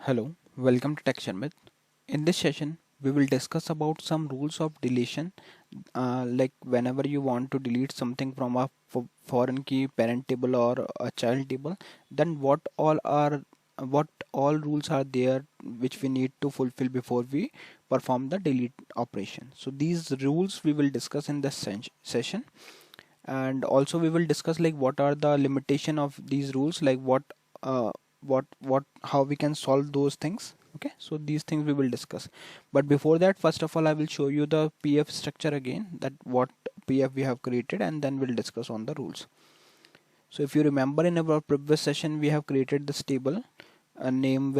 Hello, welcome to Tech Sharmit. In this session, we will discuss about some rules of deletion. Like whenever you want to delete something from a foreign key parent table or a child table, then what all rules are there which we need to fulfill before we perform the delete operation. So these rules we will discuss in this session, and also we will discuss like what are the limitation of these rules, like uh, what how we can solve those things. Okay, so these things we will discuss, but before that, first of all, I will show you the pf structure again, that what pf we have created, and then we'll discuss on the rules. So if you remember, in our previous session we have created this table, named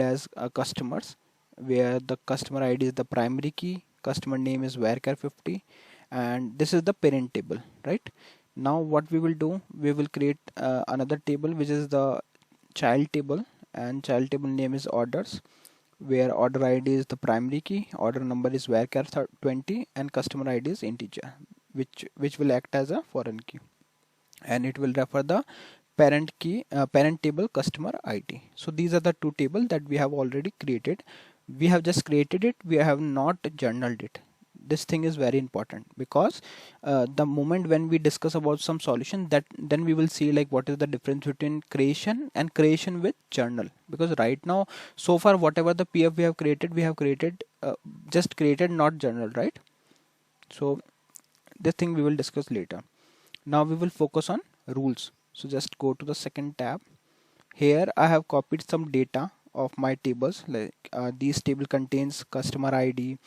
as customers, where the customer id is the primary key, customer name is varchar50, and this is the parent table, right? Now what we will do, we will create another table which is the child table, and child table name is orders, where order id is the primary key, order number is varchar20, and customer id is integer, which will act as a foreign key, and it will refer the parent table customer id. So these are the two tables that we have already created. We have just created it, we have not journaled it. This thing is very important, because the moment when we discuss about some solution, that then we will see like what is the difference between creation and creation with journal. Because right now, so far, whatever the pf we have created, just created, not journal, right? So this thing we will discuss later. Now we will focus on rules. So just go to the second tab. Here I have copied some data of my tables, like these table contains customer id,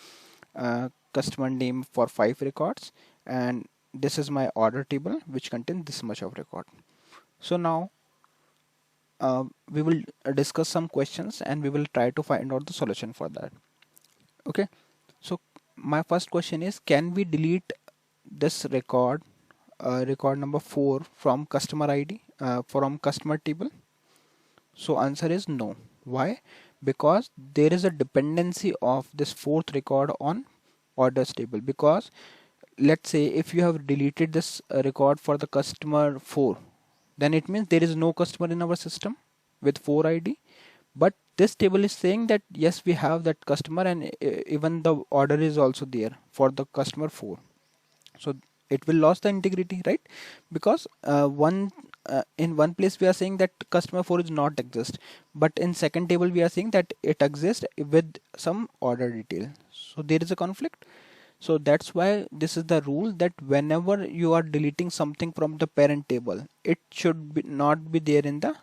customer name for 5 records, and this is my order table which contains this much of record. So now we will discuss some questions, and we will try to find out the solution for that. Okay, so my first question is, can we delete this record number 4 from customer id, from customer table? So answer is no. Why? Because there is a dependency of this fourth record on orders table. Because let's say if you have deleted this record for the customer 4, then it means there is no customer in our system with 4 id. But this table is saying that yes, we have that customer, and even the order is also there for the customer 4. So it will lose the integrity, right? Because in one place we are saying that customer 4 is not exist, but in second table we are saying that it exists with some order detail. So there is a conflict. So that's why this is the rule, that whenever you are deleting something from the parent table, it should not be there in the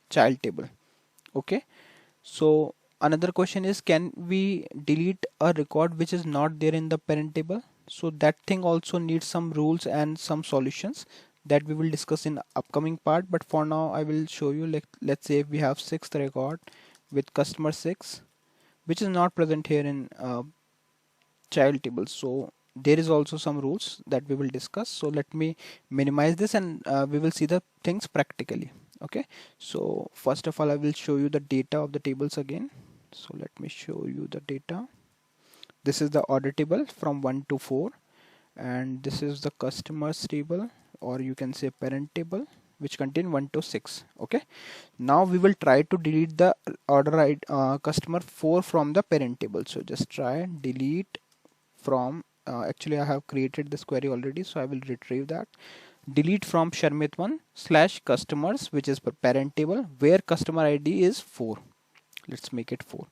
child table. Okay, so another question is, can we delete a record which is not there in the parent table? So that thing also needs some rules and some solutions that we will discuss in upcoming part. But for now, I will show you, like, let's say we have sixth record with customer 6, which is not present here in child table. So there is also some rules that we will discuss. So let me minimize this, and we will see the things practically. Okay, so first of all, I will show you the data of the tables again. So let me show you the data. This is the order table from 1 to 4, and this is the customers table, or you can say parent table, which contain 1 to 6. Okay, now we will try to delete the customer 4 from the parent table. So just try delete from actually I have created this query already, so I will retrieve that. Delete from Sharmit1 / customers, which is parent table, where customer ID is 4. Let's make it 4.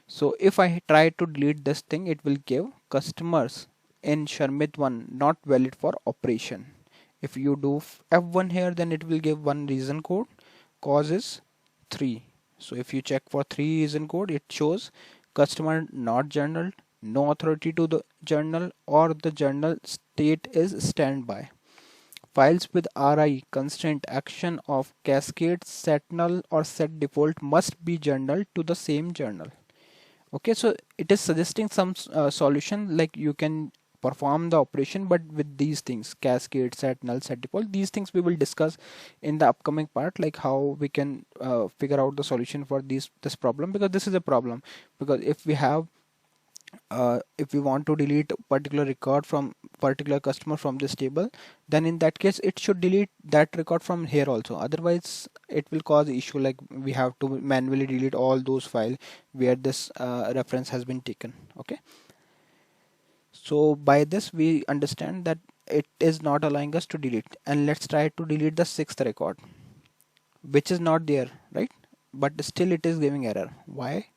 So if I try to delete this thing, it will give customers in Sharmit1 not valid for operation. If you do F1 here, then it will give one reason code. Cause is 3. So if you check for 3 reason code, it shows customer not journaled, no authority to the journal, or the journal state is standby. Files with RI constraint action of cascade, set null, or set default must be journaled to the same journal. Okay, so it is suggesting some solution, like you can perform the operation, but with these things, cascade, set null, set default, these things we will discuss in the upcoming part, like how we can figure out the solution for this problem, because this is a problem. Because if we have if we want to delete a particular record from particular customer from this table, then in that case it should delete that record from here also. Otherwise it will cause issue, like we have to manually delete all those files where this reference has been taken. Okay, so by this we understand that it is not allowing us to delete. And let's try to delete the sixth record, which is not there, right? But still it is giving error. Why?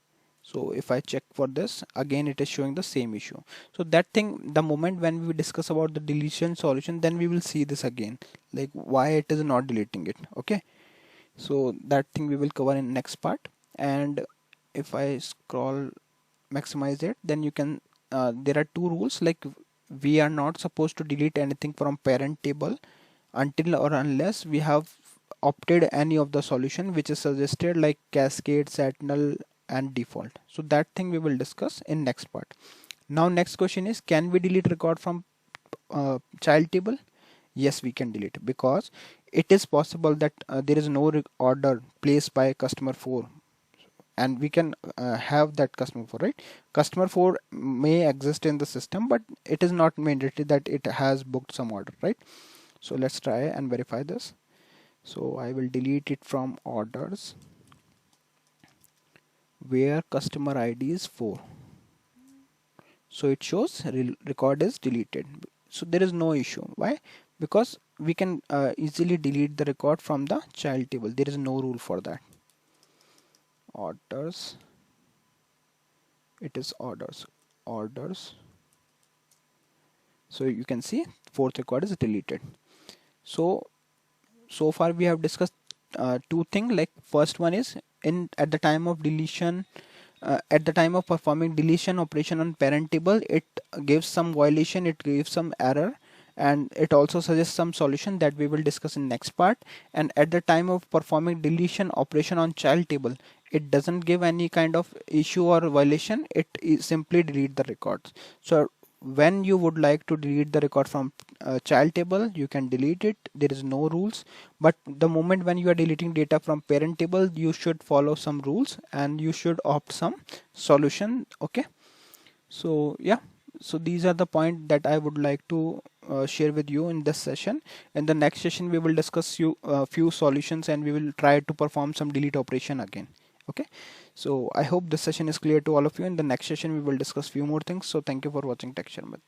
So if I check for this again, it is showing the same issue. So that thing, the moment when we discuss about the deletion solution, then we will see this again, like why it is not deleting it. Okay, so that thing we will cover in next part. And if I scroll, maximize it, then you can there are two rules, like we are not supposed to delete anything from parent table until or unless we have opted any of the solution which is suggested, like cascade, sentinel and default. So that thing we will discuss in next part. Now next question is, can we delete record from child table? Yes, we can delete, because it is possible that there is no order placed by customer 4, and we can have that customer 4, right? Customer 4 may exist in the system, but it is not mandatory that it has booked some order, right? So let's try and verify this. So I will delete it from orders where customer ID is 4. So it shows record is deleted. So there is no issue. Why? Because we can easily delete the record from the child table. There is no rule for that. Orders. It is orders. So you can see fourth record is deleted. So far we have discussed two things. Like first one is, at the time of deletion, at the time of performing deletion operation on parent table, it gives some violation, it gives some error, and it also suggests some solution that we will discuss in next part. And at the time of performing deletion operation on child table, it doesn't give any kind of issue or violation, it is simply delete the records. So when you would like to delete the record from child table, you can delete it, there is no rules. But the moment when you are deleting data from parent table, you should follow some rules and you should opt some solution. Okay, so yeah, so these are the points that I would like to share with you in this session. In the next session we will discuss few solutions, and we will try to perform some delete operation again. Okay, so I hope this session is clear to all of you. In the next session we will discuss few more things. So thank you for watching Tech Sharmit.